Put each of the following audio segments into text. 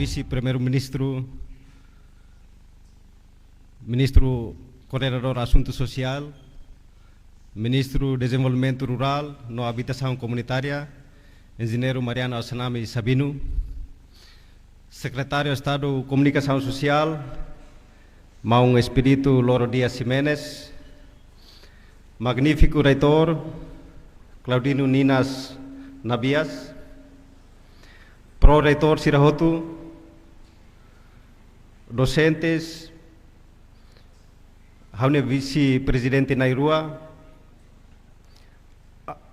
Vice-Primeiro-Ministro, Ministro Coordenador Assunto Social, Ministro Desenvolvimento Rural no Habitação Comunitária, Engenheiro Mariano Alsanami Sabino, Secretário de Estado Comunicação Social, Mão Espírito Loro Dias Ximenes, magnífico reitor Claudino Ninas Nabias, Pro-Reitor Sirahotu, docentes, Haune Vice-Presidente Nairua,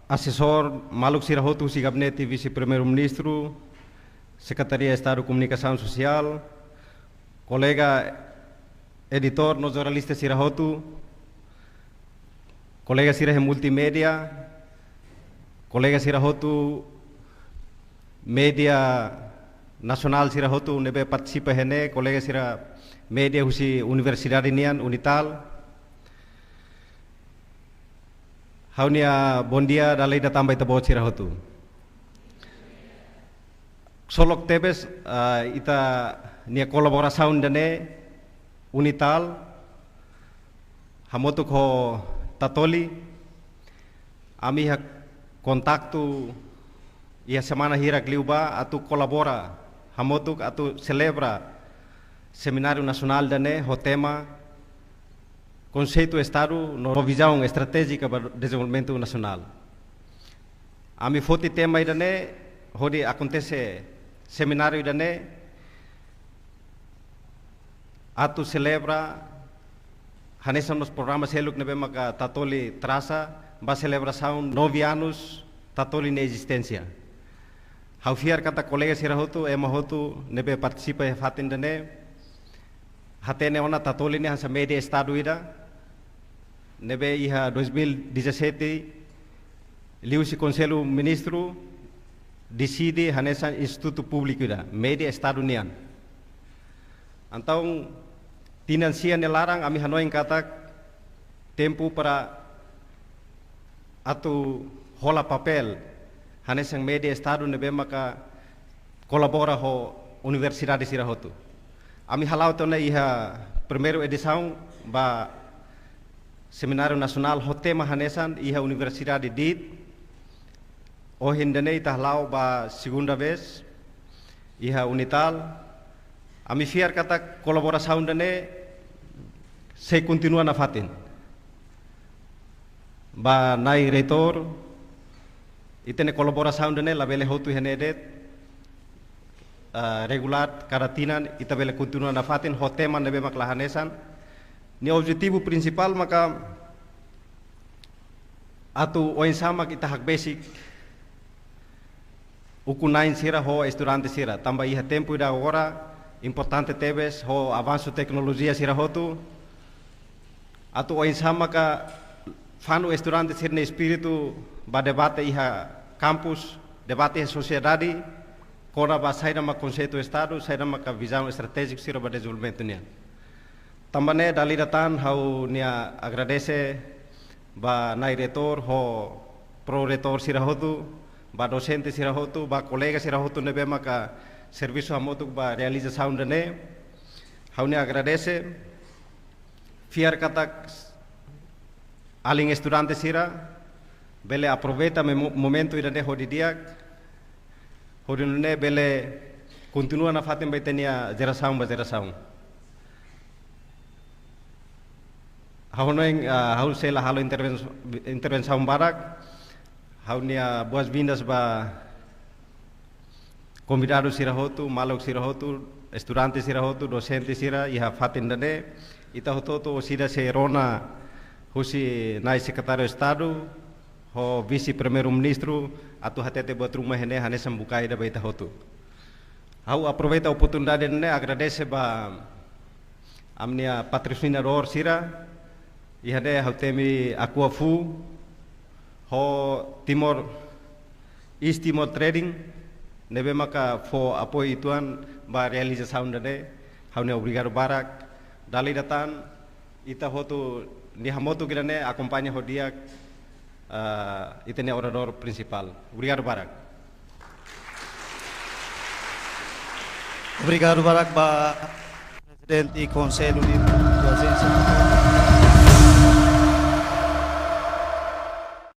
assessor Maluk Sirahotu si Gabinete Vice-Primeiro-Ministro, Secretaria de Estado Comunicação Social, colega editor no jornalista Sirahotu, colega Sirah Multimédia, colega Sirahotu Media Nasional Sirahotu nebe participa hene, colega Sirah Media husi Universidade Nian Unital. Haunia bom dia dalai da tambay tabo Sirahotu. Solok tebes ita nia kolaborasaun dane Unital hamotuk ho tatoli ami hak kontaktu ia semana hirak liuba atu kolabora hamotuk atu celebra Seminário Nacional dane ho tema Conceito Estado no Visão Estratégica para o Desenvolvimento Nacional. Ami foti tema dane hodi acontece seminário dane atu celebra hanesan nos programas heluk nebe maka tatoli trasa ba celebração 9 anos tatoli na existência. Haufiar kata colega Sirahotu emahotu nebe participa e fatin dane hatene ona tatoli ne hansa media estado ida nebe iha 2017 liusi Conselho Ministro decide hanesan Instituto Público ida media estado nian. Então tinansia nelarang ami hanoi kata tempo para atu hola papel hanesang media estado nebe maka kolabora ho Universidade Sirahotu. Ami halau tona iha primeiro edição ba Seminário Nacional ho tema hanesan iha Universidade dit o hindane ita halau ba segunda vez iha Unital. Ami fiar kata kolaborasaun dane se continua na fatin. Ba nai reitor itene kolaborasaun dane labele hotu henedet regular karatinan ita bele continua na fatin ho tema nebe maklahanesan. Ni objetivo principal maka atu oin sama kita hak basic ukunain sira ho estudante sira tamba iha tempo ida agora importante tebes ho avanço tecnologia Sirahotu atu oin sama ka fanu estudante sir ne espiritu ba debate iha campus debate sociedade kora ba saira ma conceito estado saira ma ka visão estratégico sira ba desenvolvimento nian. Tambane dali datan hau nia agradece ba nai reitor ho pro reitor Sirahotu ba docente Sirahotu ba colega Sirahotu nebe maka serviço hamotuk ba realização dane hau nia agradece fiar katak aling estudante sira bele aproveita momento idane hodi dia hodi ne bele continua na fatem betenia geração ba geração. Hau noeng hau sela halo intervenção barak hau nia boas-vindas ba convidado Sirahotu, Maluk Sirahotu, estudante Sirahotu, docente Sira iha fatin dane ita hototo sida se rona husi nai secretário de Estado ho vice-primeiro-ministro atu hatete buat rumah hene hanesam bukai da baita hotu. Hau aproveita a oportunidade ne agradece ba amnia patrocinador Sira ihade hau temi Aquafu ho Timor East Timor Trading nebe maka fo apoio ituan ba realização dane hau ne obrigado barak dali datan ita hotu ni hamotu girane acompanha ho dia itene orador principal. Obrigado barak. Obrigado, Barack, Presidente e Conselho de Agência.